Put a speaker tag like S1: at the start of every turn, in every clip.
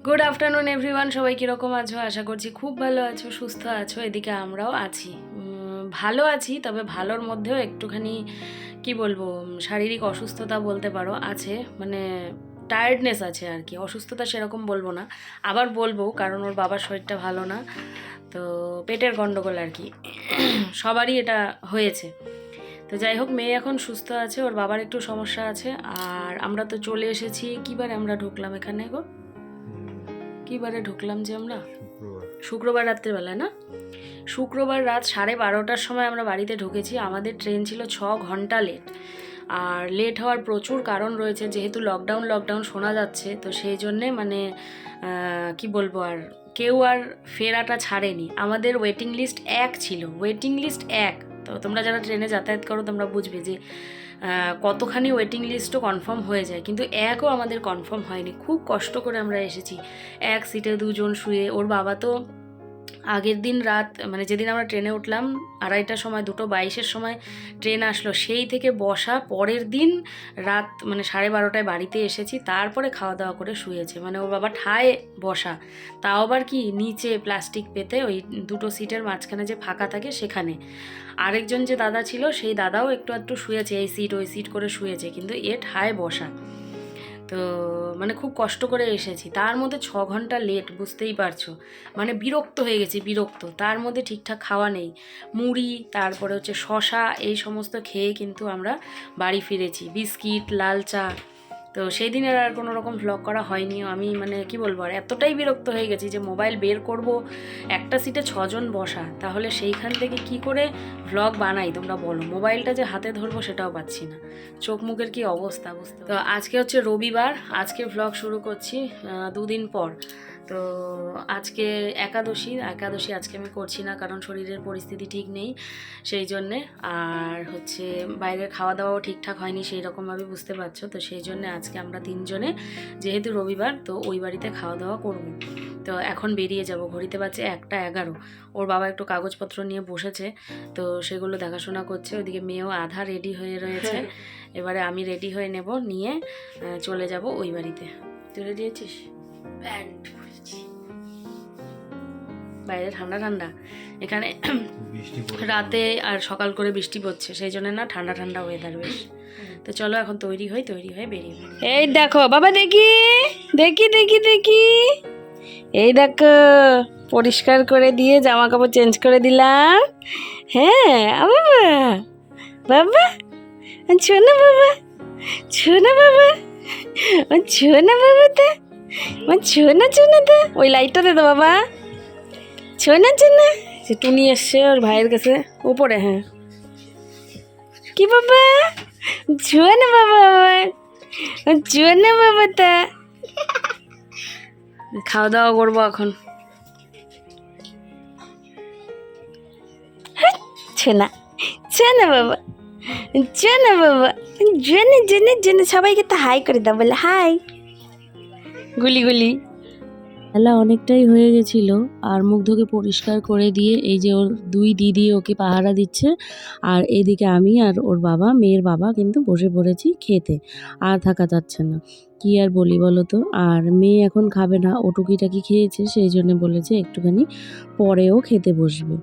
S1: Good afternoon everyone, সবাই কীরকম আছো? আশা করছি খুব ভালো আছো, সুস্থ আছো। এদিকে আমরাও আছি, ভালো আছি। তবে ভালোর মধ্যেও একটুখানি কি বলবো, শারীরিক অসুস্থতা বলতে পারো আছে, মানে টায়ার্ডনেস আছে আর কি। অসুস্থতা সেরকম বলবো না, আবার বলবো কারণ ওর বাবার শরীরটা ভালো না, তো পেটের গন্ডগোল আর কি। সবারই এটা হয়েছে। তো যাই হোক, মেয়ে এখন সুস্থ আছে, ওর বাবার একটু সমস্যা আছে। আর আমরা তো চলে এসেছি, কিবারে আমরা ঢুকলাম এখানে গো? কিবারে ঢুকলাম যে আমরা? শুক্রবার রাত্রেবেলা না? শুক্রবার রাত 12:30টার সময় আমরা বাড়িতে ঢুকেছি। আমাদের ট্রেন ছিল 6 ঘন্টা লেট। আর লেট হওয়ার প্রচুর কারণ রয়েছে, যেহেতু লকডাউন শোনা যাচ্ছে, তো সেই জন্যে মানে কি বলবো, আর কেউ আর ফেরাটা ছাড়েনি। আমাদের ওয়েটিং লিস্ট 1 ছিল, ওয়েটিং লিস্ট 1। তো তোমরা যারা ট্রেনে যাতায়াত করো তোমরা বুঝবে যে কতখানি ওয়েটিং লিস্টও কনফার্ম হয়ে যায়, কিন্তু 1ও আমাদের কনফার্ম হয়নি। খুব কষ্ট করে আমরা এসেছি, 1 সিটে 2 জন শুয়ে। ওর বাবা তো আগের দিন রাত, মানে যেদিন আমরা ট্রেনে উঠলাম 2:30টার সময়, 2:22-এর সময় ট্রেন আসলো, সেই থেকে বসা, পরের দিন রাত মানে 12:30টায় বাড়িতে এসেছি, তারপরে খাওয়া দাওয়া করে শুয়েছে। মানে ওর বাবা ঠায় বসা, তাও আবার কি নিচে প্লাস্টিক পেতে, ওই 2টো সিটের মাঝখানে যে ফাঁকা থাকে সেখানে। আরেকজন যে দাদা ছিল সেই দাদাও একটু শুয়েছে, এই সিট ওই সিট করে শুয়েছে, কিন্তু এ ঠায় বসা। তো মানে খুব কষ্ট করে এসেছি, তার মধ্যে 6 ঘন্টা লেট, বুঝতেই পারছো। মানে বিরক্ত হয়ে গেছি, বিরক্ত। তার মধ্যে ঠিকঠাক খাওয়া নেই, মুড়ি, তারপরে হচ্ছে শশা, এই সমস্ত খেয়ে কিন্তু আমরা বাড়ি ফিরেছি, বিস্কিট, লাল চা। তো সেই দিনের আর কোনো রকম ভ্লগ করা হয়নি। আমি মানে কি বলবো, আর এতটাই বিরক্ত হয়ে গেছি যে মোবাইল বের করব, একটা সিটে 6 জন বসা, তাহলে সেইখান থেকে কি করে ভ্লগ বানাই তোমরা বলো? মোবাইলটা যে হাতে ধরবো সেটাও পাচ্ছি না, চোখ মুখের কি অবস্থা বুঝতে। তো আজকে হচ্ছে রবিবার, আজকে ভ্লগ শুরু করছি 2 দিন পর। তো আজকে একাদশী আজকে আমি করছি না, কারণ শরীরের পরিস্থিতি ঠিক নেই সেই জন্যে। আর হচ্ছে বাইরের খাওয়া দাওয়াও ঠিকঠাক হয়নি সেই রকমভাবে, বুঝতে পারছো। তো সেই জন্যে আজকে আমরা 3 জনে, যেহেতু রবিবার, তো ওই বাড়িতে খাওয়া দাওয়া করবো। তো এখন বেরিয়ে যাব, ঘড়িতে বাজে 1:11। ওর বাবা একটু কাগজপত্র নিয়ে বসেছে, তো সেগুলো দেখাশোনা করছে। ওইদিকে মেয়েও আধা রেডি হয়ে রয়েছে। এবারে আমি রেডি হয়ে নেব, নিয়ে চলে যাব ওই বাড়িতে। তুই রেডি আছিস? প্যান্ট পরেছি, বাইরে ঠান্ডা ঠান্ডা, এখানে রাতে আর সকাল করে বৃষ্টি পড়ছে, সেই জন্য না ঠান্ডা ঠান্ডা ওয়েদার বেশ। তো চলো এখন তৈরি হয়ে বেরিয়ে। এই দেখো বাবা, দেখি দেখি দেখি দেখি, এই দেখো পরিষ্কার করে দিয়ে জামা কাপড় চেঞ্জ করে দিলাম। হ্যাঁ বাবা, বাবা ছোনা বাবা, ছোনা বাবা, ছোনা বাবা, তা ছোনা তা ওই লাইটটা দে তো বাবা, ছোনা সে টুনি এসছে ওর ভাইয়ের কাছে উপরে। হ্যাঁ কি বাবা, ছোনা বাবা, ছোনা বাবা, তা খাওয়া দাওয়া করবো এখন। ছোনা ছোনা বাবা, ছোনা বাবা, জেনে সবাইকে তো হাই করে দাও, বলে হাই। গুলি বেলা অনেকটাই হয়ে গেছিল, আর মুগ্ধকে পরিষ্কার করে দিয়ে এই যে ওর 2 দিদি ওকে পাহারা দিচ্ছে, আর এদিকে আমি আর ওর বাবা, মেয়ের বাবা কিন্তু বসে পড়েছি খেতে। আর থাকা যাচ্ছে না, কি আর বলি বলো তো। আর মেয়ে এখন খাবে না, ও টুকিটাকি খেয়েছে, সেই জন্য বলেছে একটুখানি পরেও খেতে বসবে।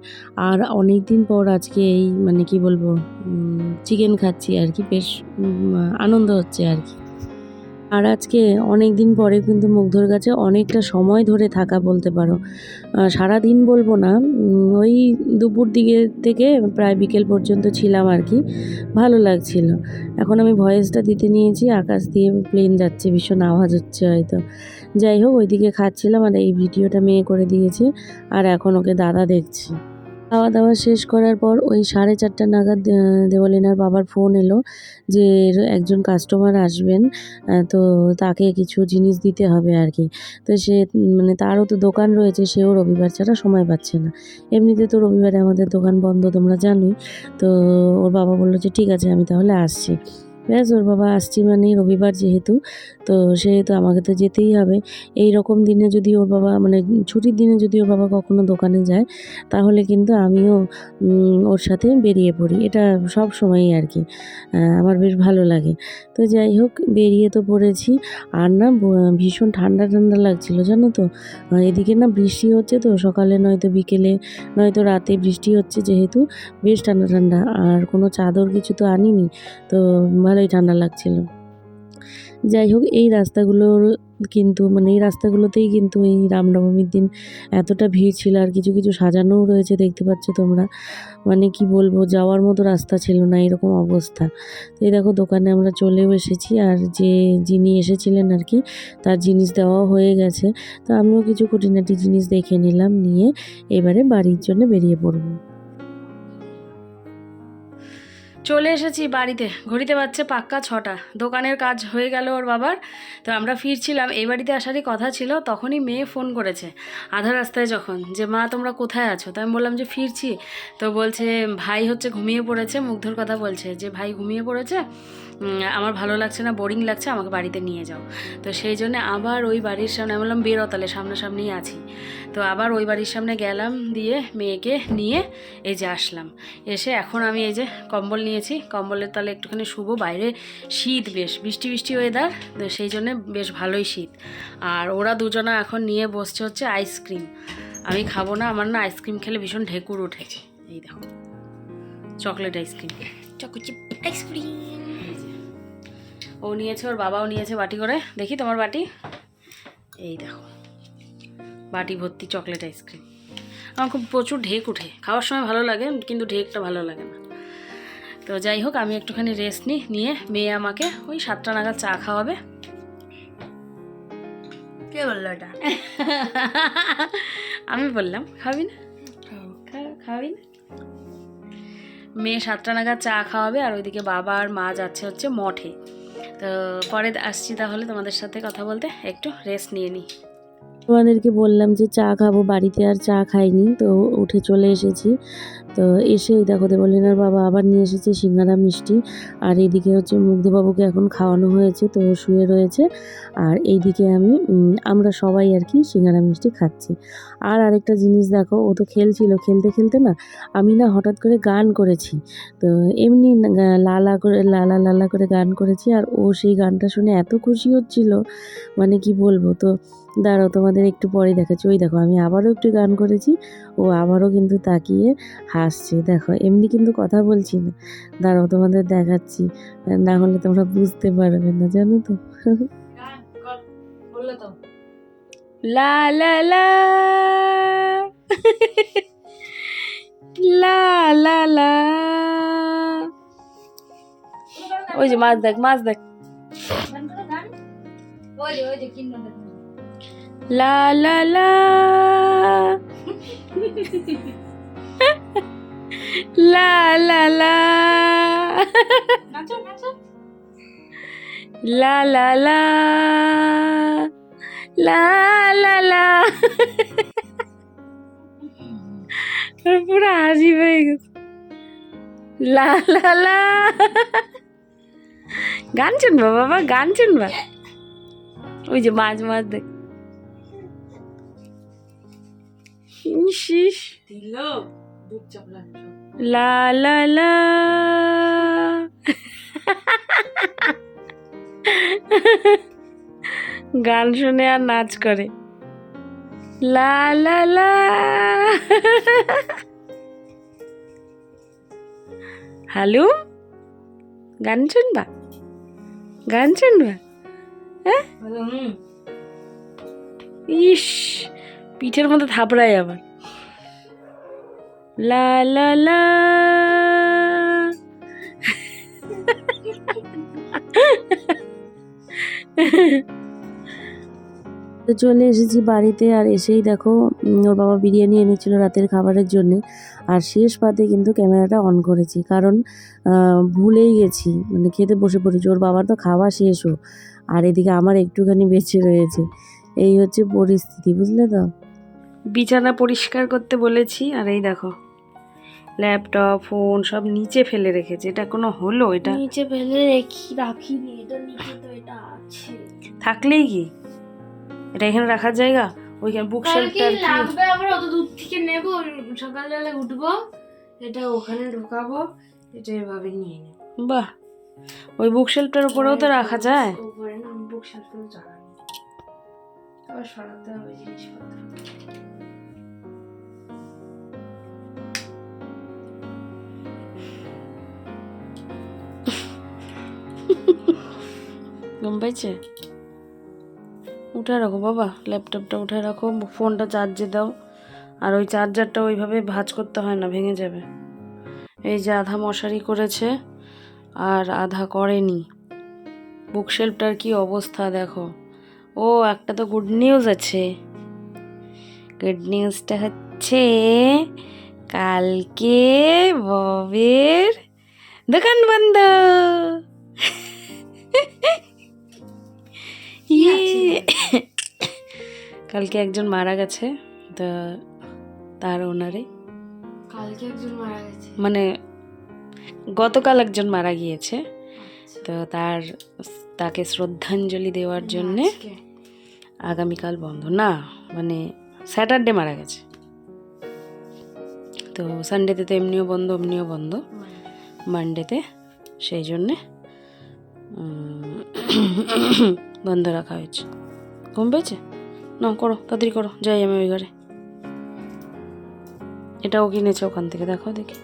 S1: আর অনেক দিন পর আজকে এই মানে কি বলবো, চিকেন খাচ্ছি আর কি, বেশ আনন্দ হচ্ছে আর কি। আর আজকে অনেক দিন পরে কিন্তু মুগ্ধর কাছে অনেকটা সময় ধরে থাকা বলতে পারো, সারাদিন বলবো না, ওই দুপুর দিকে থেকে প্রায় বিকেল পর্যন্ত ছিলাম আর কি, ভালো লাগছিল। এখন আমি ভয়েসটা দিতে নিয়েছি, আকাশ দিয়ে প্লেন যাচ্ছে, ভীষণ আওয়াজ হচ্ছে হয়তো। যাই হোক, ওইদিকে খাচ্ছিলাম, আর এই ভিডিওটা মেয়ে করে দিয়েছে, আর এখন ওকে দাদা দেখছি। খাওয়া দাওয়া শেষ করার পর ওই 4:30 নাগাদ দেবলীনার বাবার ফোন এলো যে একজন কাস্টমার আসবেন, তো তাকে কিছু জিনিস দিতে হবে আর কি। তো সে মানে তারও তো দোকান রয়েছে, সেও রবিবার ছাড়া সময় পাচ্ছে না। এমনিতে তো রবিবারে আমাদের দোকান বন্ধ, তোমরা জানোই। তো ওর বাবা বললো যে ঠিক আছে, আমি তাহলে আসছি।
S2: ব্যাস ওর বাবা আসছি মানে রবিবার যেহেতু, তো সেহেতু আমাকে তো যেতেই হবে। এই রকম দিনে যদি ওর বাবা মানে ছুটির দিনে যদি ওর বাবা কখনো দোকানে যায়, তাহলে কিন্তু আমিও ওর সাথে বেরিয়ে পড়ি। এটা সব সময়ই আর কি। আমার বেশ ভালো লাগে। তো যাই হোক, বেরিয়ে তো পড়েছি। আর না ভীষণ ঠান্ডা ঠান্ডা লাগছিল জানো তো। এদিকে না বৃষ্টি হচ্ছে, তো সকালে নয়তো বিকেলে নয়তো রাতে বৃষ্টি হচ্ছে যেহেতু, বেশ ঠান্ডা ঠান্ডা। আর কোনো চাদর কিছু তো আনিনি, তো ভালোই ঠান্ডা লাগছিল। যাই হোক, এই রাস্তাগুলোর কিন্তু মানে এই রাস্তাগুলোতেই কিন্তু এই রামনবমীর দিন এতটা ভিড় ছিল, আর কিছু কিছু সাজানোও রয়েছে দেখতে পাচ্ছ তোমরা। মানে কি বলবো, যাওয়ার মতো রাস্তা ছিল না, এরকম অবস্থা। তো এই দেখো দোকানে আমরা চলেও এসেছি, আর যিনি এসেছিলেন আর কি, তার জিনিস দেওয়াও হয়ে গেছে। তো আমিও কিছু খুঁটিনাটি জিনিস দেখে নিলাম, নিয়ে এবারে বাড়ির জন্য বেরিয়ে পড়বো।
S1: চলে এসেছি বাড়িতে, ঘড়িতে বাজছে পাক্কা 6টা। দোকানের কাজ হয়ে গেল ওর বাবার। তো আমরা ফিরছিলাম, এই বাড়িতে আসারই কথা ছিল, তখনই মেয়ে ফোন করেছে আধা রাস্তায় যখন, যে মা তোমরা কোথায় আছো। তো আমি বললাম যে ফিরছি। তো বলছে ভাই হচ্ছে ঘুমিয়ে পড়েছে, মুগ্ধর কথা বলছে যে ভাই ঘুমিয়ে পড়েছে, আমার ভালো লাগছে না, বোরিং লাগছে, আমাকে বাড়িতে নিয়ে যাও। তো সেই জন্য আবার ওই বাড়ির সামনে, আমি বললাম বেরো তাহলে, সামনাসামনিই আছি। তো আবার ওই বাড়ির সামনে গেলাম, দিয়ে মেয়েকে নিয়ে এই যে আসলাম। এসে এখন আমি এই যে কম্বল নিয়েছি, কম্বলের তলে একটুখানি শুবো। বাইরে শীত, বেশ বৃষ্টি বৃষ্টি ওয়েদার, তো সেই জন্যে বেশ ভালোই শীত। আর ওরা দুজনা এখন নিয়ে বসছে হচ্ছে আইসক্রিম। আমি খাবো না, আমার না আইসক্রিম খেলে ভীষণ ঢেকুর ওঠে। এই দেখো চকলেট আইসক্রিম, চকোচিপ আইসক্রিম। ও নিয়েছে, ওর বাবাও নিয়েছে বাটি করে। দেখি তোমার বাটি, এই দেখো বাটি ভর্তি চকলেট আইসক্রিম। আমার খুব প্রচুর ঢেক উঠে, খাওয়ার সময় ভালো লাগে কিন্তু ঢেকটা ভালো লাগে না। তো যাই হোক, আমি একটুখানি রেস্ট নিয়ে মেয়ে আমাকে ওই 7টা নাগাদ চা খাওয়াবে। কে বললো এটা? আমি বললাম খাবি না, খাওয়াবি না। মেয়ে 7টা নাগাদ চা খাওয়াবে, আর ওইদিকে বাবা আর মা যাচ্ছে হচ্ছে মঠে। তো পরে আসছি তাহলে তোমাদের সাথে কথা বলতে, একটু রেস্ট নিয়ে নিই।
S2: তোমাদেরকে বললাম যে চা খাবো, বাড়িতে আর চা খাইনি, তো উঠে চলে এসেছি। তো এসেই দেখো দেবলীনার বাবা আবার নিয়ে এসেছে সিঙ্গারা মিষ্টি। আর এইদিকে হচ্ছে মুগ্ধবাবুকে এখন খাওয়ানো হয়েছে, তো ও শুয়ে রয়েছে। আর এইদিকে আমরা সবাই আর কি সিঙ্গারা মিষ্টি খাচ্ছি। আর আরেকটা জিনিস দেখো, ও তো খেলছিল, খেলতে খেলতে না আমি না হঠাৎ করে গান করেছি। তো এমনি লালা করে লালা লালা করে গান করেছি, আর ও সেই গানটা শুনে এত খুশি হচ্ছিল, মানে কি বলবো। তো দাঁড়াও, তোমাদের একটু পরে দেখাচ্ছি। ওই দেখো আমি আবারও একটু গান করেছি, ও আবারও কিন্তু তাকিয়ে হাসছে। দেখো এমনি কিন্তু কথা বলছি না, দাঁড়াও তোমাদের দেখাচ্ছি, না হলে তোমরা বুঝতে পারবে না, জানো তো।
S1: লা লা লা লা লা লা। ওই যে মাছ দেখ, মাছ দেখ। লা লা লা লা লা লা লা লা লা লা লা লা। পুরো হাসি পেয়ে গেছে। লা লা লা। গান শুনবা বাবা, গান শুনবা। ওই যে মাছ মাছ দেখ। ইস লা লা লা। গান শুনে আর নাচ করে। লা লা লা। হ্যালো, গান শুনবা, গান শুনবা? হ্যাঁ, ইস পিঠের মতো থাপড়ায় আবার। লা লা লা।
S2: তো চলে এসেছি বাড়িতে, আর এসেই দেখো ওর বাবা বিরিয়ানি এনেছিল রাতের খাবারের জন্যে। আর শেষ পাতে কিন্তু ক্যামেরাটা অন করেছি, কারণ ভুলেই গেছি, মানে খেতে বসে পড়েছি। ওর বাবার তো খাওয়া শেষও, আর এদিকে আমার একটুখানি বেঁচে রয়েছে। এই হচ্ছে পরিস্থিতি, বুঝলে তো।
S1: বিছানা পরিষ্কার করতে বলেছি, আর এই দেখো ল্যাপটপ ফোন সব নিচে ফেলে রেখেছে, এটা কোনো হলো? এটা
S2: নিচে ফেলে রাখিনি, এটা নিচে তো এটা আছে।
S1: থাকলেই কি এটা এখানে রাখার জায়গা? ওইখানে বুক শেলফটা কি
S2: লাগবে, আবার অত দূর থেকে নেব, সকালবেলা উঠবো, এটা ওখানে ঢোকাবো, এটা এভাবে নিয়ে নেব।
S1: বাহ, ওই বুক শেলফটার উপরেও তো রাখা যায়।
S2: উপরে না, বুক শেলফেও জায়গা নেই, আবার সরাতে হবে জিনিসপত্র।
S1: গম পাইছে? উঠে রাখো বাবা, ল্যাপটপটা উঠে রাখো, ফোনটা চার্জে দাও। আর ওই চার্জারটা ওইভাবে ভাঁজ করতে হয় না, ভেঙে যাবে। এই যে আধা মশারি করেছে আর আধা করেনি। বুকশেলফটার কি অবস্থা দেখো। ও একটা তো গুড নিউজ আছে। গুড নিউজটা হচ্ছে কালকে ববের দোকান বন্ধ। ইয়ে, কালকে একজন মারা গেছে, তো তার ওনারে
S2: কালকে একজন মারা গেছে,
S1: মানে গতকাল একজন মারা গিয়েছে, তো তাকে শ্রদ্ধাঞ্জলি দেওয়ার জন্যে আগামীকাল বন্ধ। না মানে স্যাটারডে মারা গেছে, তো সানডেতে তো এমনিও বন্ধ অমনিও বন্ধ, মানডেতে, সেই জন্যে বন্ধ রাখা হয়েছে। কম পেয়েছে না, করো তাড়াতাড়ি করো, যাই আমি ওই ঘরে। এটাও কিনেছে ওখান থেকে, দেখো দেখি।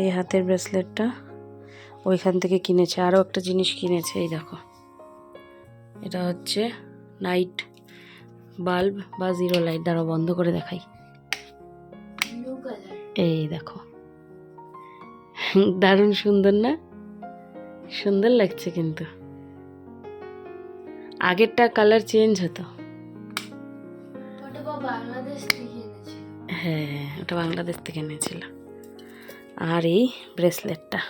S1: এই হাতের ব্রেসলেটটা ওইখান থেকে কিনেছে, আরও একটা জিনিস কিনেছে, এই দেখো। এটা হচ্ছে নাইট বাল্ব বা জিরো লাইট, দ্বারা বন্ধ করে দেখাই। এই দেখো, দারুণ সুন্দর না? সুন্দর লাগছে কিন্তু। আগেরটা কালার চেঞ্জ হতো। হ্যাঁ, ওটা বাংলাদেশ থেকে এনেছিল। আর এই ব্রেসলেটটা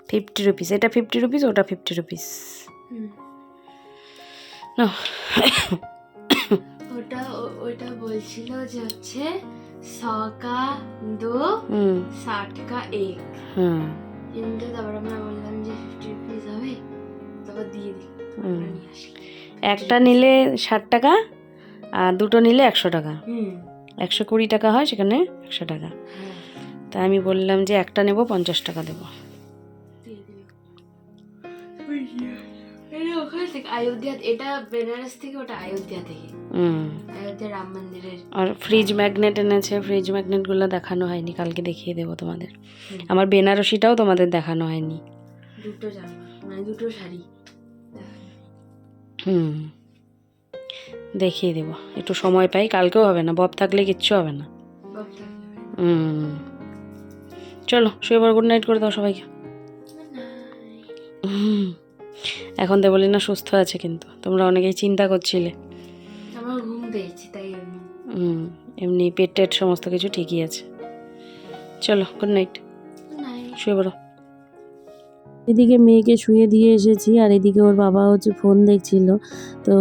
S1: 50 রুপিস, এটা 50 রুপিস, ওটা 50 রুপিস।
S2: ওটা বলছিল যে হচ্ছে 100 का 2 60 का 1। কিন্তু তারপর আমরা বললাম যে 50 রুপিস হবে, তারপর দিয়ে দিই।
S1: একটা নিলে 60 টাকা আর দুটো নিলে 100 টাকা, 120 টাকা হয়, সেখানে 100 টাকা। তাই আমি বললাম যে একটা নেব, 50 টাকা দেবো।
S2: अयोध्या, এটা বেনারস থেকে, ওটা অযোধ্যা থেকে, অযোধ্যা রাম মন্দিরের।
S1: আর ফ্রিজ ম্যাগনেট এনেছে, ফ্রিজ ম্যাগনেটগুলো দেখানো হয়নি, কালকে দেখিয়ে দেবো তোমাদের। আমার বেনারসিটাও তোমাদের দেখানো হয়নি।
S2: দুটো জামা, মানে দুটো শাড়ি
S1: দেখিয়ে দেবো, একটু সময় পাই, কালকেও হবে না, বব থাকলে কিচ্ছু হবে না। চলো শুয়ে পড়ো, গুড নাইট করে দাও সবাইকে। এখন দেবলিনা সুস্থ আছে, কিন্তু তোমরা অনেকেই চিন্তা করছিলে।
S2: আমার ঘুম পেয়েছে তাই এমনি।
S1: এমনি পেট টেট সমস্ত কিছু ঠিকই আছে। চলো গুড নাইট, শুয়ে পড়ো।
S2: এদিকে মেয়েকে শুয়ে দিয়ে এসেছি, আর এদিকে ওর বাবা হচ্ছে ফোন দেখছিল। তো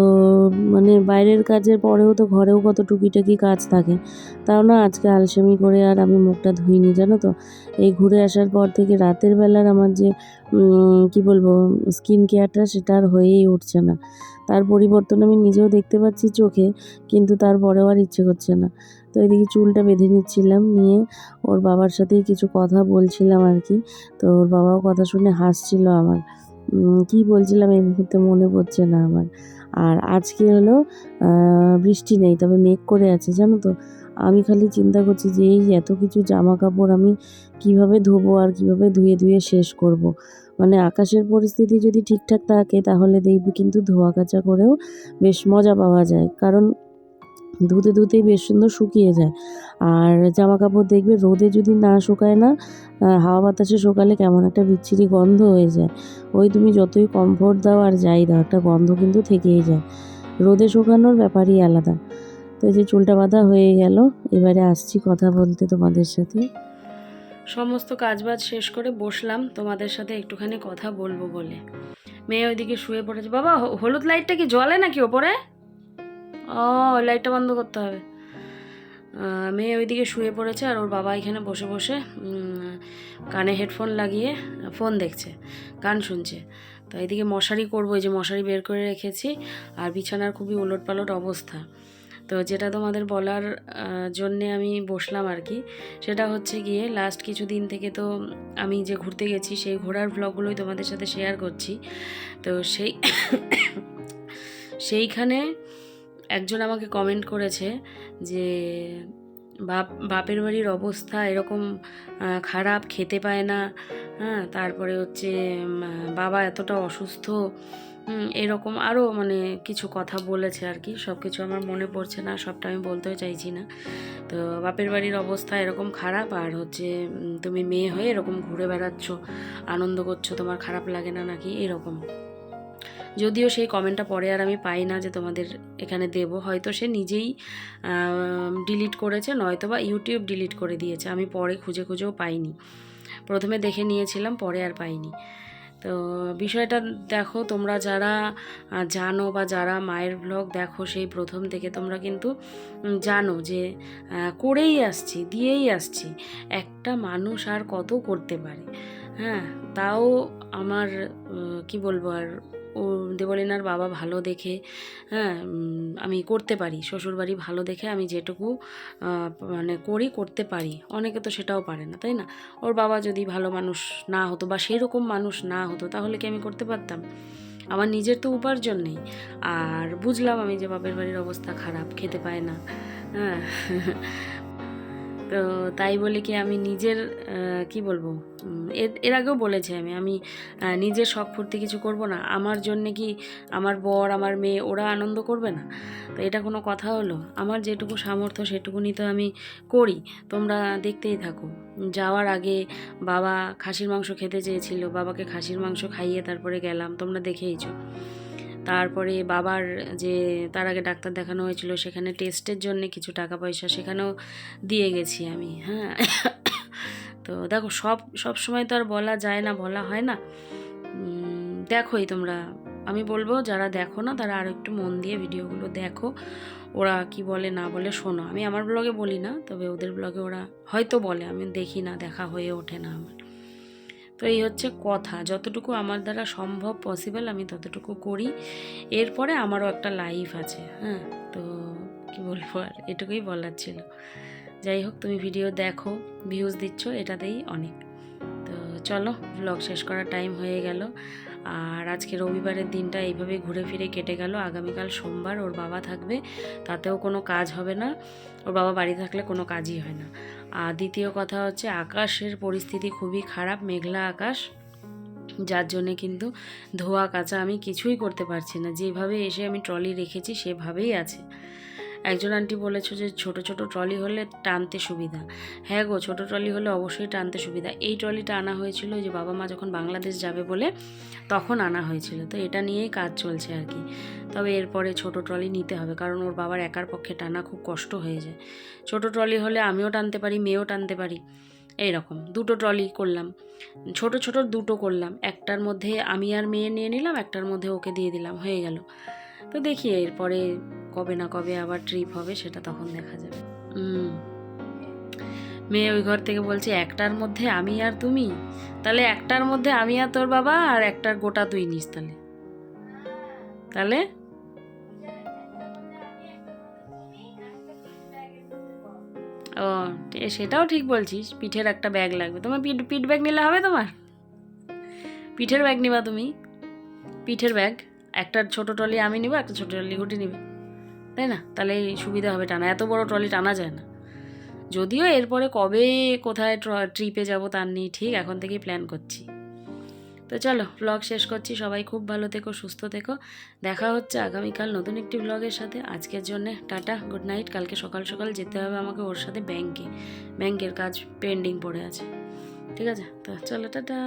S2: মানে বাইরের কাজের পরেও তো ঘরেও কত টুকিটাকি কাজ থাকে, তাও না আজকে আলসেমি করে আর আমি মুখটা ধুইনি, জানো তো। এই ঘুরে আসার পর থেকে রাতের বেলার আমার যে কি বলবো স্কিন কেয়ারটা, সেটা আর হয়েই উঠছে না। তার পরিবর্তন আমি নিজেও দেখতে পাচ্ছি চোখে, কিন্তু তারপরেও আর ইচ্ছে করছে না। তো এদিকে চুলটা বেঁধে নিচ্ছিলাম, নিয়ে ওর বাবার সাথেই কিছু কথা বলছিলাম আর কি। তো ওর বাবাও কথা শুনে হাসছিল আমার। কী বলছিলাম এই মুহূর্তে মনে পড়ছে না আমার। আর আজকে হলো বৃষ্টি নেই, তবে মেঘ করে আছে, জানো তো। আমি খালি চিন্তা করছি যে এই এত কিছু জামা কাপড় আমি কিভাবে ধোবো আর কিভাবে ধুয়ে ধুয়ে শেষ করব। মানে আকাশের পরিস্থিতি যদি ঠিকঠাক থাকে তাহলে দেখবি কিন্তু ধোয়া কাচা করেও বেশ মজা পাওয়া যায়, কারণ ধুতে ধুতেই বেশ সুন্দর শুকিয়ে যায়। আর জামা কাপড় দেখবে রোদে যদি না শুকায় না, হাওয়া বাতাসে শুকালে কেমন একটা বিচ্ছিরি গন্ধ হয়ে যায়। ওই তুমি যতই কমফোর্ট দাও আর যাই দাও, একটা গন্ধ কিন্তু থেকেই যায়। রোদে শুকানোর ব্যাপারই আলাদা। তো এই যে চুলটা বাঁধা হয়ে গেল, এবারে আসছি কথা বলতে তোমাদের সাথে।
S1: সমস্ত কাজবাজ শেষ করে বসলাম তোমাদের সাথে একটুখানি কথা বলবো বলে। মেয়ে ওইদিকে শুয়ে পড়েছে। বাবা হলুদ লাইটটা কি জ্বলে নাকি ওপরে? ও ও, লাইটটা বন্ধ করতে হবে। মেয়ে ওইদিকে শুয়ে পড়েছে আর ওর বাবা এখানে বসে বসে কানে হেডফোন লাগিয়ে ফোন দেখছে, গান শুনছে। তো এইদিকে মশারি করবো, এই যে মশারি বের করে রেখেছি, আর বিছানার খুবই ওলটপালট অবস্থা। তো যেটা তোমাদের বলার জন্যে আমি বসলাম আর কি, সেটা হচ্ছে গিয়ে লাস্ট কিছু দিন থেকে তো আমি যে ঘুরতে গেছি সেই ঘোরার ভ্লগগুলোই তোমাদের সাথে শেয়ার করছি। তো সেইখানে একজন আমাকে কমেন্ট করেছে যে বাপের বাড়ির অবস্থা এরকম খারাপ, খেতে পায় না, হ্যাঁ, তারপরে হচ্ছে বাবা এতটা অসুস্থ, এরকম আরও মানে কিছু কথা বলেছে আর কি। সব কিছু আমার মনে পড়ছে না, সবটা আমি বলতেও চাইছি না। তো বাপের বাড়ির অবস্থা এরকম খারাপ, আর হচ্ছে তুমি মেয়ে হয়ে এরকম ঘুরে বেড়াচ্ছ, আনন্দ করছো, তোমার খারাপ লাগে না নাকি, এরকম। যদিও সেই কমেন্টটা পরে আর আমি পাই না যে তোমাদের এখানে দেব, হয়তো সে নিজেই ডিলিট করেছে, নয়তো বা ইউটিউব ডিলিট করে দিয়েছে। আমি পরে খুঁজে খুঁজেও পাইনি, প্রথমে দেখে নিয়েছিলাম, পরে আর পাইনি। তো বিষয়টা দেখো, তোমরা যারা জানো বা যারা মায়ের ব্লগ দেখো সেই প্রথম থেকে, তোমরা কিন্তু জানো যে করেই আসছি, দিয়েই আসছি। একটা মানুষ আর কত করতে পারে, হ্যাঁ। তাও আমার কি বলবো, আর ও দেবলিনার বাবা ভালো দেখে, হ্যাঁ, আমি করতে পারি, শ্বশুরবাড়ি ভালো দেখে আমি যেটুকু মানে করতে পারি। অনেকে তো সেটাও পারে না, তাই না? ওর বাবা যদি ভালো মানুষ না হতো বা সেরকম মানুষ না হতো, তাহলে কি আমি করতে পারতাম? আমার নিজের তো উপার্জন নেই। আর বুঝলাম আমি যে বাপের বাড়ির অবস্থা খারাপ, খেতে পায় না, হ্যাঁ। তো তাই বলে কি আমি নিজের কি বলবো, এর আগেও বলেছি আমি নিজের শখ ফুর্তি কিছু করব না? আমার জন্যে কি আমার বর, আমার মেয়ে, ওরা আনন্দ করবে না? তো এটা কোনো কথা হলো? আমার যেটুকু সামর্থ্য সেটুকুনি তো আমি করি। তোমরা দেখতেই থাকো। যাওয়ার আগে বাবা খাসির মাংস খেতে চেয়েছিল, বাবাকে খাসির মাংস খাইয়ে তারপরে গেলাম, তোমরা দেখেইছো। তারপরে বাবার যে তার আগে ডাক্তার দেখানো হয়েছিল, সেখানে টেস্টের জন্য কিছু টাকা পয়সা সেখানেও দিয়ে গেছি আমি, হ্যাঁ। তো দেখো, সব সময় তো আর বলা যায় না, বলা হয় না। দেখোই তোমরা, আমি বলবো যারা দেখো না তারা আরও একটু মন দিয়ে ভিডিওগুলো দেখো, ওরা কি বলে না বলে শোনো। আমি আমার ব্লগে বলি না, তবে ওদের ব্লগে ওরা হয়তো বলে, আমি দেখি না, দেখা হয়ে ওঠে না আমার। তো এই হচ্ছে কথা, যতটুকু আমার দ্বারা সম্ভব পসিবল আমি ততটুকু করি। এরপরে আমারও একটা লাইফ আছে, হ্যাঁ। তো কি বলবো, আর এটুকুই বলার ছিল। যাই হোক, তুমি ভিডিও দেখো, ভিউজ দিচ্ছ, এটাতেই অনেক। তো চলো, ব্লগ শেষ করার টাইম হয়ে গেল। আর আজকে রবিবারের দিনটা এইভাবে ঘুরে ফিরে কেটে গেল। আগামীকাল সোমবার, ওর বাবা থাকবে, তাতেও কোনো কাজ হবে না। ওর বাবা বাড়ি থাকলে কোনো কাজই হয় না। আর দ্বিতীয় কথা হচ্ছে, আকাশের পরিস্থিতি খুবই খারাপ, মেঘলা আকাশ, যার জন্যে কিন্তু ধোয়া কাচা আমি কিছুই করতে পারছি না। যেভাবে এসে আমি ট্রলি রেখেছি সেভাবেই আছে। একজন আন্টি বলেছো যে ছোট ছোট ট্রলি হলে টানতে সুবিধা। হ্যাঁ গো, ছোট ট্রলি হলে অবশ্যই টানতে সুবিধা। এই ট্রলিটা আনা হয়েছিল যে বাবা মা যখন বাংলাদেশ যাবে বলে তখন আনা হয়েছিল। তো এটা নিয়েই কাজ চলছে আর কি। তবে এরপরে ছোট ট্রলি নিতে হবে, কারণ ওর বাবার একার পক্ষে টানা খুব কষ্ট হয়ে যায়। ছোট ট্রলি হলে আমিও টানতে পারি, মেয়েও টানতে পারি। এইরকম দুটো ট্রলি করলাম, ছোট ছোট দুটো করলাম। একটার মধ্যে আমি আর মেয়ে নিয়ে নিলাম, একটার মধ্যে ওকে দিয়ে দিলাম, হয়ে গেল। তো দেখি এরপরে কবে না কবে আবার ট্রিপ হবে, সেটা তখন দেখা যাবে। মেয়ে ওই ঘর থেকে বলছে, একটার মধ্যে আমি আর তুমি? তাহলে একটার মধ্যে আমি আর তোর বাবা, আর একটার গোটা তুই নিস। তাহলে ও, সেটাও ঠিক বলছিস, পিঠের একটা ব্যাগ লাগবে। তোমার পিঠ ব্যাগ নিলে হবে? তোমার পিঠের ব্যাগ নিবা তুমি? পিঠের ব্যাগ একটা ছোট ট্রলি আমি নিব, একটা ছোট ট্রলি গুটি নিবে, তাই না? তাহলে সুবিধা হবে টানা। এত বড় ট্রলি টানা যায় না। যদিও এরপরে কবে কোথায় ট্রিপে যাব তার নেই ঠিক, এখন থেকেই প্ল্যান করছি। তো চলো, ব্লগ শেষ করছি। সবাই খুব ভালো থেকো, সুস্থ থেকো। দেখা হচ্ছে আগামীকাল নতুন একটি ব্লগের সাথে। আজকের জন্যে টাটা, গুড নাইট। কালকে সকাল সকাল যেতে হবে আমাকে ওর সাথে ব্যাংকের কাজ পেন্ডিং পড়ে আছে, ঠিক আছে? তো চলো, টাটা।